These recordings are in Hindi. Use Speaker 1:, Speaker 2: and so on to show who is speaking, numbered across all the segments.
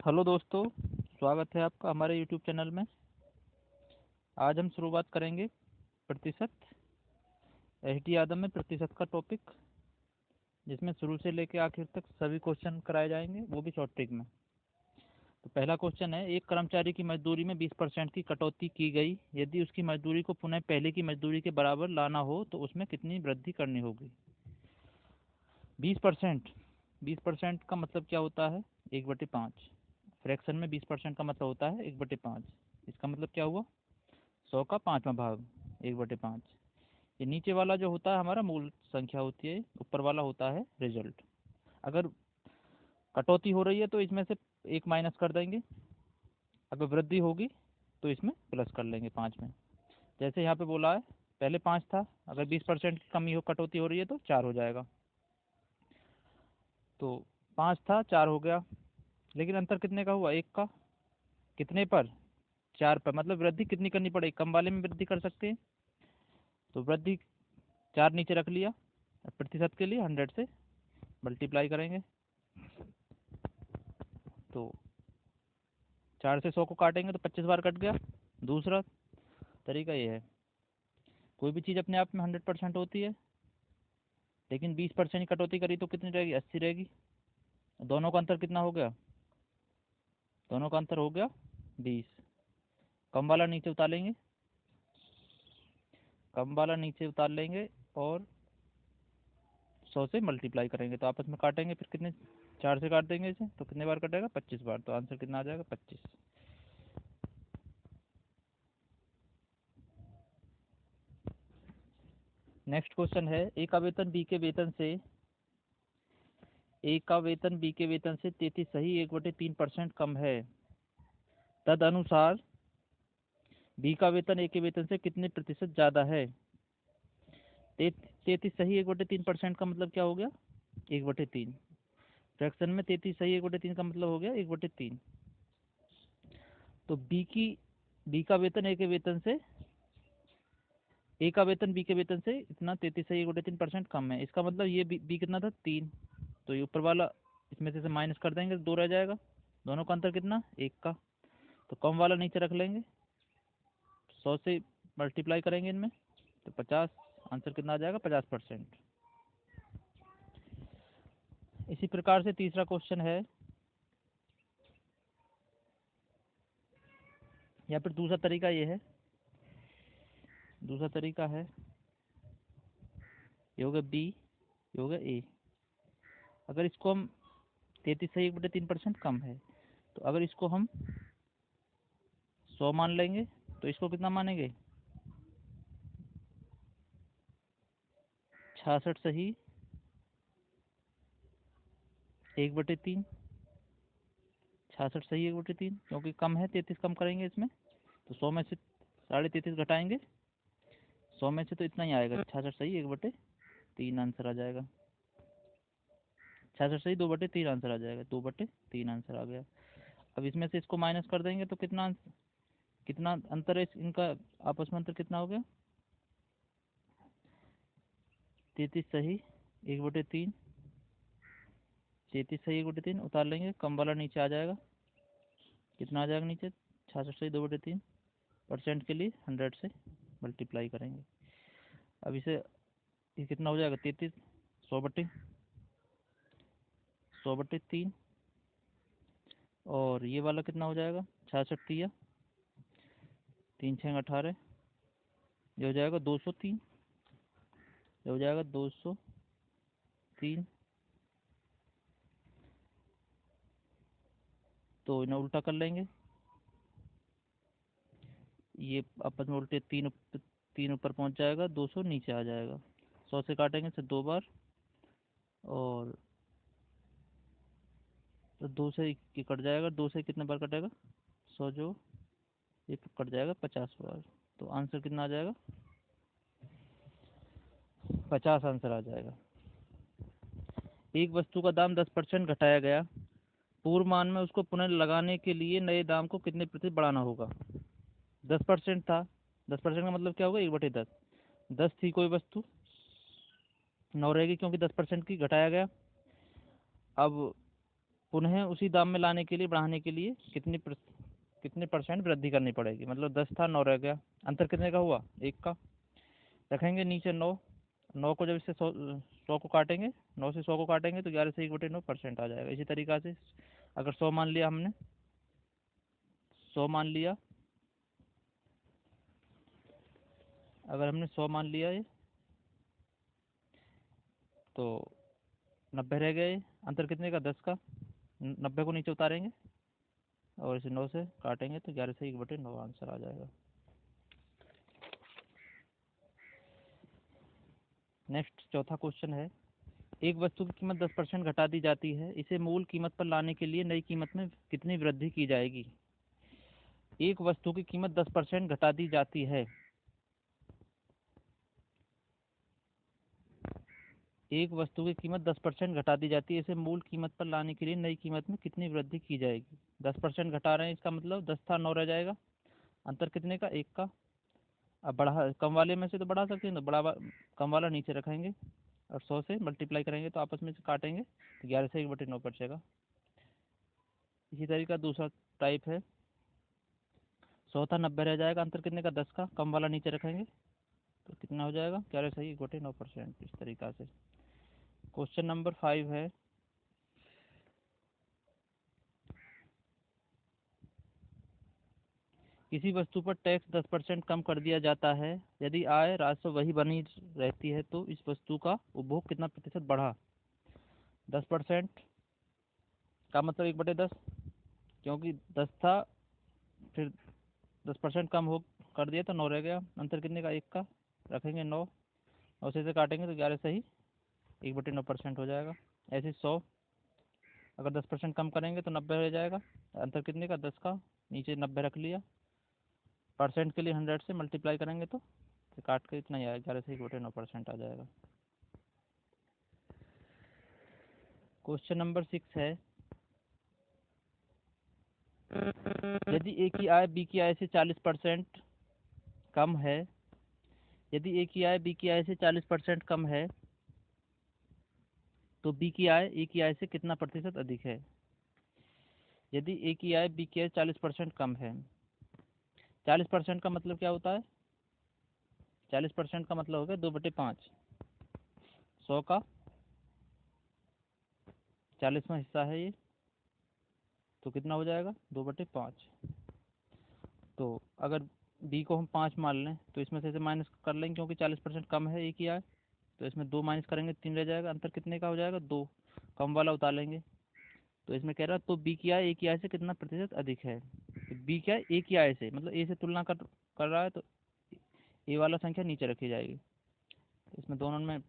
Speaker 1: हेलो दोस्तों, स्वागत है आपका हमारे यूट्यूब चैनल में। आज हम शुरुआत करेंगे प्रतिशत एच डी यादव में प्रतिशत का टॉपिक, जिसमें शुरू से लेकर आखिर तक सभी क्वेश्चन कराए जाएंगे, वो भी शॉर्ट ट्रिक में। तो पहला क्वेश्चन है, एक कर्मचारी की मजदूरी में 20% की कटौती की गई। यदि उसकी मजदूरी को पुनः पहले की मजदूरी के बराबर लाना हो तो उसमें कितनी वृद्धि करनी होगी। 20%। 20% का मतलब क्या होता है? 1/5। फ्रैक्शन में 20% का मतलब होता है 1/5। इसका मतलब क्या हुआ? 100 का 5वां भाग, 1/5। ये नीचे वाला जो होता है हमारा मूल संख्या होती है, ऊपर वाला होता है रिजल्ट। अगर कटौती हो रही है तो इसमें से एक माइनस कर देंगे, अगर वृद्धि होगी तो इसमें प्लस कर लेंगे 5 में। जैसे यहाँ पे बोला है, पहले 5 था, अगर 20% की कमी हो, कटौती हो रही है तो 4 हो जाएगा। तो 5 था, 4 हो गया, लेकिन अंतर कितने का हुआ? 1 का। कितने पर? 4 पर। मतलब वृद्धि कितनी करनी पड़ेगी? कम वाले में वृद्धि कर सकते हैं, तो वृद्धि 4 नीचे रख लिया। अब प्रतिशत के लिए 100 से मल्टीप्लाई करेंगे, तो 4 से 100 को काटेंगे तो 25 बार कट गया। दूसरा तरीका ये है, कोई भी चीज़ अपने आप में 100% होती है, लेकिन 20% की कटौती करी तो कितनी रहेगी? 80 रहेगी। दोनों का अंतर कितना हो गया? दोनों का अंतर हो गया 20। कम वाला नीचे उतार लेंगे, कम वाला नीचे उतार लेंगे और 100 से मल्टीप्लाई करेंगे, तो आपस में काटेंगे, फिर कितने? 4 से काट देंगे इसे, तो कितने बार कटेगा? 25 बार। तो आंसर कितना आ जाएगा? 25। नेक्स्ट क्वेश्चन है, ए का वेतन बी के वेतन से 33 सही 1/3% कम है। तदनुसार बी का वेतन ए के वेतन से कितने प्रतिशत ज़्यादा है। 33 सही 1/3% का मतलब क्या हो गया? 1/3। फ्रैक्शन में 33 सही 1/3 का मतलब हो गया 1/3। तो बी का वेतन ए का वेतन बी के वेतन से इतना 33 सही 1/3% कम है। इसका मतलब ये बी कितना था? 3। तो ये ऊपर वाला इसमें से माइनस कर देंगे तो 2 रह जाएगा। दोनों का अंतर कितना? 1 का। तो कम वाला नीचे रख लेंगे, 100 से मल्टीप्लाई करेंगे इनमें, तो 50। आंसर कितना आ जाएगा? 50%। इसी प्रकार से तीसरा क्वेश्चन है, या फिर दूसरा तरीका ये है, दूसरा तरीका है, ये हो गया बी, ये हो गया ए। अगर इसको हम 33 सही 1/3% कम है, तो अगर इसको हम 100 मान लेंगे तो इसको कितना मानेंगे? 66 सही 1/3। 66 सही 1/3, क्योंकि कम है, 33 कम करेंगे इसमें, तो 100 में से 33.5 घटाएंगे, 100 में से तो इतना ही आएगा, 66 सही 1/3 आंसर आ जाएगा। 66 सही 2/3 आंसर आ जाएगा, 2/3 आंसर आ गया। अब इसमें से इसको माइनस कर देंगे तो कितना अंतर है इनका आपस में? अंतर कितना हो गया? 33 सही 1/3, 33 सही 1/3 उतार लेंगे, कम वाला नीचे आ जाएगा। कितना आ जाएगा नीचे? 66 सही 2/3%। के लिए 100 से मल्टीप्लाई करेंगे। अब इसे ये कितना हो जाएगा? 33 100/3। और ये वाला कितना हो जाएगा? 66 तिया 3 6 18, ये हो जाएगा 203, ये हो जाएगा 203। तो इन्हें उल्टा कर लेंगे, ये आपस में उल्टे, तीन ऊपर पहुंच जाएगा, 200 नीचे आ जाएगा। 100 से काटेंगे से 2 बार, और तो 2 से ये कट जाएगा, 2 से कितने बार कटेगा? 100 जो ये कट जाएगा 50 बार। तो आंसर कितना आ जाएगा? 50 आंसर आ जाएगा। एक वस्तु का दाम 10% घटाया गया, पूर्व मान में उसको पुनः लगाने के लिए नए दाम को कितने प्रतिशत बढ़ाना होगा। 10% था, 10% का मतलब क्या होगा? 1/10। 10 थी कोई वस्तु, 9 रहेगी, क्योंकि 10% की घटाया गया। अब पुनः उसी दाम में लाने के लिए बढ़ाने के लिए कितने परसेंट वृद्धि करनी पड़ेगी। मतलब 10 था 9 रह गया, अंतर कितने का हुआ, 1 का। रखेंगे नीचे 9, 9 को जब इससे 100 को काटेंगे, 9 से 100 को काटेंगे तो 11 से 1/9% आ जाएगा। इसी तरीक़ा से अगर 100 मान लिया हमने, 100 मान लिया, अगर हमने 100 मान लिया ये, तो 90 रह गए। अंतर कितने का, 10 का। 90 को नीचे उतारेंगे और इसे 9 से काटेंगे तो 11 से 1/9 आंसर आ जाएगा। नेक्स्ट चौथा क्वेश्चन है, एक वस्तु की कीमत 10% घटा दी जाती है, इसे मूल कीमत पर लाने के लिए नई कीमत में कितनी वृद्धि की जाएगी। एक वस्तु की कीमत 10% घटा दी जाती है, एक वस्तु की कीमत 10% घटा दी जाती है, इसे मूल कीमत पर लाने के लिए नई कीमत में कितनी वृद्धि की जाएगी। 10% घटा रहे हैं, इसका मतलब 10 था 9 रह जाएगा, अंतर कितने का, 1 का। अब बढ़ा, कम वाले में से तो बढ़ा सकते हैं, तो कम वाला नीचे रखेंगे और 100 से मल्टीप्लाई करेंगे तो आपस में से काटेंगे तो 11 से 1/9 बचेगा। इसी तरीका दूसरा टाइप है, 100 था 90 रह जाएगा, अंतर कितने का, 10 का। कम वाला नीचे रखेंगे तो कितना हो जाएगा, 11 से 1/9%। इस तरीका से। क्वेश्चन नंबर 5 है, किसी वस्तु पर टैक्स 10% कम कर दिया जाता है, यदि आय राजस्व वही बनी रहती है तो इस वस्तु का उपभोग कितना प्रतिशत बढ़ा। 10% का मतलब 1/10, क्योंकि 10 था, फिर 10% कम हो कर दिया तो 9 रह गया, अंतर कितने का, 1 का। रखेंगे 9 और उसे से काटेंगे तो 11 से ही 1/9% हो जाएगा। ऐसे 100, अगर 10% कम करेंगे तो 90 रह जाएगा, अंतर कितने का, 10 का। नीचे 90 रख लिया, परसेंट के लिए 100 से मल्टीप्लाई करेंगे तो फिर काट के इतना ही आएगा, 11 से 1/9% आ जाएगा। क्वेश्चन नंबर 6 है, यदि ए की आय बी की आय से 40% कम है, यदि ए की आय बी की आय से 40% कम है तो बी की आय ए की आय से कितना प्रतिशत अधिक है। यदि ए की आय बी की आय 40% कम है, 40% का मतलब क्या होता है, 40% का मतलब हो गया 2/5। 100 का 40वां हिस्सा है ये, तो कितना हो जाएगा, 2/5। तो अगर बी को हम 5 मान लें तो इसमें से माइनस कर लेंगे, क्योंकि 40% कम है ए की आय, तो इसमें 2 माइनस करेंगे 3 रह जाएगा, अंतर कितने का हो जाएगा, 2। कम वाला उतार लेंगे, तो इसमें कह रहा है तो बी की आय ए की आय से कितना प्रतिशत अधिक है। तो बी क्या है, ए की आय से, मतलब ए से तुलना कर रहा है, तो ए वाला संख्या नीचे रखी जाएगी। इसमें दोनों में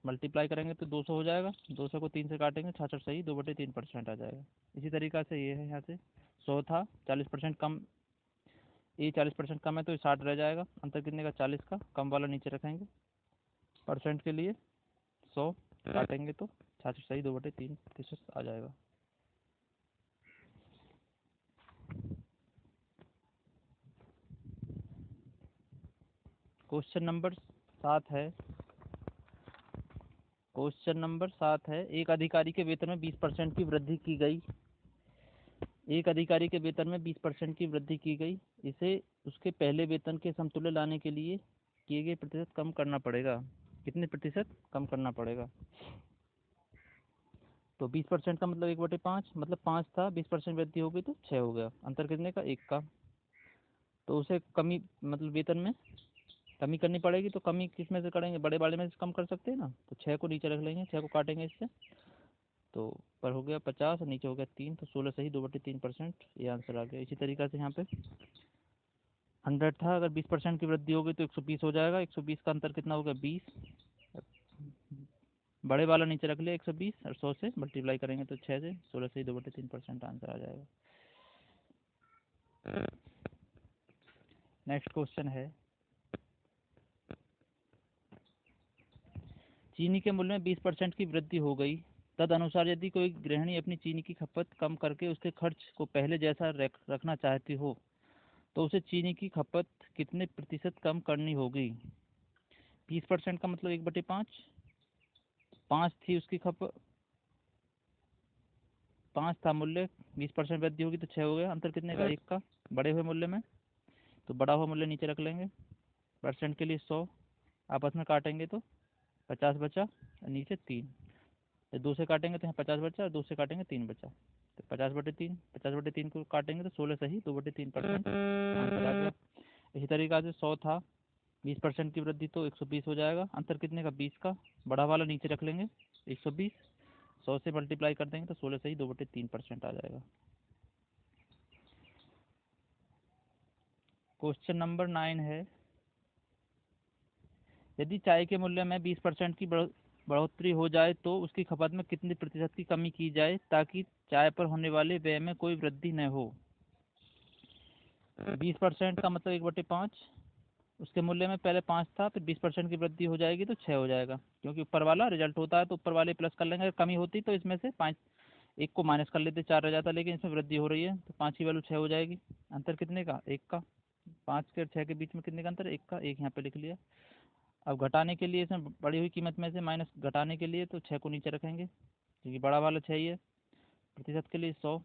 Speaker 1: मल्टीप्लाई करेंगे तो 200 हो जाएगा, 200 को 3 से काटेंगे, 66 सही 2/3% आ जाएगा। इसी तरीक़ा से ये है, यहाँ से 100 था 40% कम, ए 40% कम है तो 60 रह जाएगा, अंतर कितने का, 40 का। कम वाला नीचे रखेंगे, परसेंट के लिए 100 काटेंगे तो 66 सही 2/3% आ जाएगा। क्वेश्चन नंबर 7 है, क्वेश्चन नंबर 7 है, एक अधिकारी के वेतन में 20% की वृद्धि की गई, एक अधिकारी के वेतन में 20% की वृद्धि की गई, इसे उसके पहले वेतन के समतुल्य लाने के लिए किए गए प्रतिशत कम करना पड़ेगा। कितने प्रतिशत कम करना पड़ेगा। तो 20% का मतलब 1/5, मतलब 5 था, 20% वृद्धि हो गई तो 6 हो गया, अंतर कितने का, 1 का। तो उसे कमी, मतलब वेतन में कमी करनी पड़ेगी, तो कमी किस में से करेंगे, बड़े वाले में से कम कर सकते हैं ना, तो 6 को नीचे रख लेंगे, 6 को काटेंगे इससे, तो पर हो गया 50 और नीचे हो गया 3, तो 16 सही 2/3%, ये आंसर आ गया। इसी तरीक़ा से यहाँ पे 100 था, अगर 20% की वृद्धि हो गई तो 120 हो जाएगा, 120 का अंतर कितना हो गया, 20। बड़े वाला नीचे रख लिया 120 और 100 से मल्टीप्लाई करेंगे तो 6 से, 16 से 2/3% आंसर आ जाएगा। नेक्स्ट क्वेश्चन है, चीनी के मूल्य में 20% की वृद्धि हो गई, तदनुसार यदि कोई गृहिणी अपनी चीनी की खपत कम करके उसके खर्च को पहले जैसा रखना चाहती हो तो उसे चीनी की खपत कितने प्रतिशत कम करनी होगी। 20% का मतलब 1/5, 5 थी उसकी खपत, 5 था मूल्य, 20% वृद्धि होगी तो 6 हो गया। अंतर कितने का? 1 का, बढ़े हुए मूल्य में। तो बढ़ा हुआ मूल्य नीचे रख लेंगे। परसेंट के लिए 100, आपस में काटेंगे तो 50 बचा और नीचे 3। तो 2 से काटेंगे तो यहाँ 50 बचा और 2 से काटेंगे 3 बचा। तो 50/3, 50/3 को काटेंगे तो 16 सही 2/3% आंसर आ गया। इसी तरीक़ा से 100 था, 20% की वृद्धि तो 120 हो जाएगा। अंतर कितने का? 20 का, बड़ा वाला नीचे रख लेंगे 120, 100 से मल्टीप्लाई कर देंगे तो 16 सही 2/3% आ जाएगा। क्वेश्चन नंबर 9 है, यदि चाय के मूल्य में 20% की बढ़ोतरी हो जाए तो उसकी खपत में कितने प्रतिशत की कमी की जाए ताकि चाय पर होने वाले व्यय में कोई वृद्धि न हो? 20% का मतलब 1/5, उसके मूल्य में पहले 5 था, फिर 20% की वृद्धि हो जाएगी तो 6 हो जाएगा, क्योंकि ऊपर वाला रिजल्ट होता है तो ऊपर वाले प्लस कर लेंगे। अगर कमी होती तो इसमें से 5, 1 को माइनस कर लेते, 4 रह जाता, लेकिन इसमें वृद्धि हो रही है तो 5 की वैल्यू 6 हो जाएगी। अंतर कितने का? 1 का। 5 के और 6 के बीच में कितने का अंतर? 1 का, 1 यहाँ पे लिख लिया। अब घटाने के लिए इसमें बढ़ी हुई कीमत में से माइनस घटाने के लिए तो 6 को नीचे रखेंगे, क्योंकि बड़ा वाला 6 ही है। प्रतिशत के लिए 100,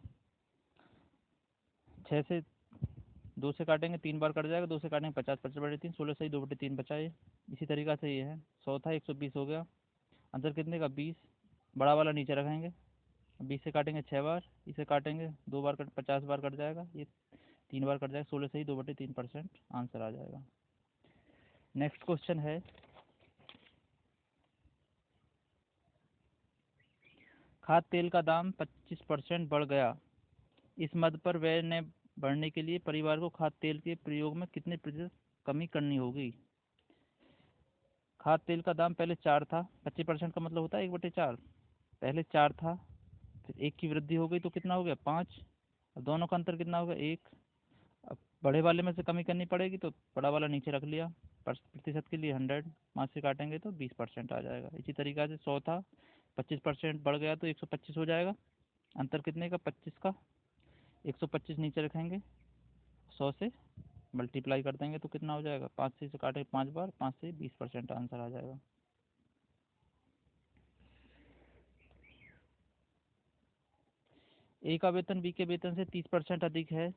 Speaker 1: 6 से 2 से काटेंगे 3 बार कट जाएगा, 2 से काटेंगे 50, 50/3, 16 सही 2/3 बचा ये। इसी तरीक़ा से ये है, 100 था 120 हो गया। अंतर कितने का? 20, बड़ा वाला नीचे रखेंगे, 20 से काटेंगे 6 बार, इसे काटेंगे 2 बार कट 50 बार कट जाएगा, ये 3 बार कट जाएगा, 16 सही 2/3% आंसर आ जाएगा। नेक्स्ट क्वेश्चन है, खाद्य तेल का दाम 25% बढ़ गया, इस मद पर व्यय ने बढ़ने के लिए परिवार को खाद्य तेल के प्रयोग में कितने प्रतिशत कमी करनी होगी? खाद्य तेल का दाम पहले 4 था, 25% का मतलब होता है 1/4। पहले 4 था, फिर 1 की वृद्धि हो गई तो कितना हो गया? 5। अब दोनों का अंतर कितना होगा? 1। अब बड़े वाले में से कमी करनी पड़ेगी तो बड़ा वाला नीचे रख लिया, प्रतिशत के लिए 100, 5 से काटेंगे तो 20% आ जाएगा। इसी तरीक़ा से 100 था, 25% बढ़ गया तो 125 हो जाएगा। अंतर कितने का? 25 का, 125 नीचे रखेंगे, 100 से मल्टीप्लाई कर देंगे तो कितना हो जाएगा? 5 से काटेंगे 5 बार, 5 से 20% आंसर आ जाएगा। ए का वेतन बी के वेतन से 30% अधिक है,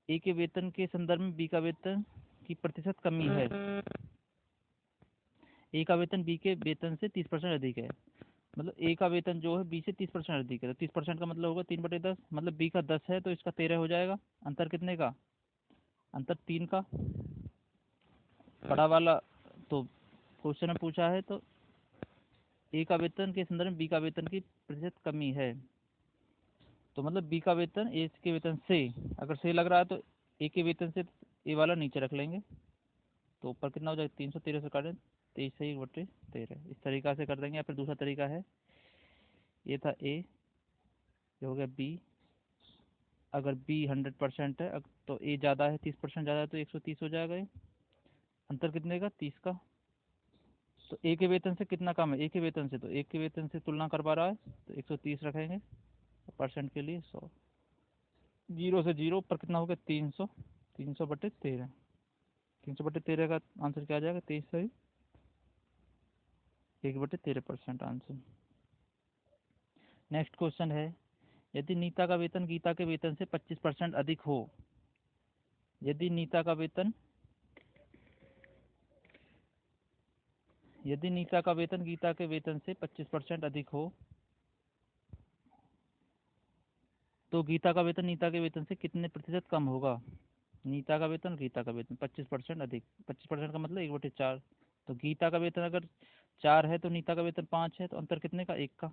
Speaker 1: ए के वेतन के संदर्भ में बी का वेतन की प्रतिशत कमी है। ए का वेतन बी के वेतन से 30% अधिक है, मतलब ए का वेतन जो है बी से 30% अधिक है, तो 30% का मतलब होगा 3/10, मतलब बी का 10 है तो इसका 13 हो जाएगा। अंतर कितने का? अंतर 3 का, बड़ा वाला तो क्वेश्चन में पूछा है तो ए का वेतन के संदर्भ में बी का वेतन की प्रतिशत कमी है, तो मतलब बी का वेतन ए के वेतन से, अगर से लग रहा है तो ए के वेतन से ए वाला नीचे रख लेंगे, तो ऊपर कितना हो जाएगा? 313 से काटें 23 से 1/13, इस तरीक़ा से कर देंगे। या फिर दूसरा तरीका है, ये था ए, ये हो गया बी। अगर बी 100% है तो ए ज़्यादा है, 30% ज़्यादा है तो 130 हो जाएगा ये। अंतर कितने का? 30 का। तो ए के वेतन से कितना कम है? ए के वेतन से, तो ए के वेतन से तुलना करवा रहा है तो 130 रखेंगे, परसेंट के लिए 100, 0 से 0 पर कितना हो गया? 300, 300/13, 300/13 का आंसर क्या आ जाएगा? 23 सही 1/13% आंसर। नेक्स्ट क्वेश्चन है, यदि नीता का वेतन गीता के वेतन से 25% अधिक हो, यदि नीता का वेतन गीता के वेतन से 25% अधिक हो तो गीता का वेतन नीता के वेतन से कितने प्रतिशत कम होगा? नीता का वेतन गीता का वेतन 25% अधिक, 25% का मतलब 1/4। तो गीता का वेतन अगर 4 है तो नीता का वेतन 5 है, तो अंतर कितने का? 1 का।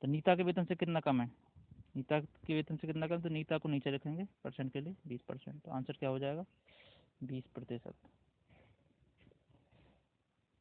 Speaker 1: तो नीता के वेतन से कितना कम है? नीता के वेतन से कितना कम, तो नीता को नीचे रखेंगे, परसेंट के लिए 20%, तो आंसर क्या हो जाएगा? 20%।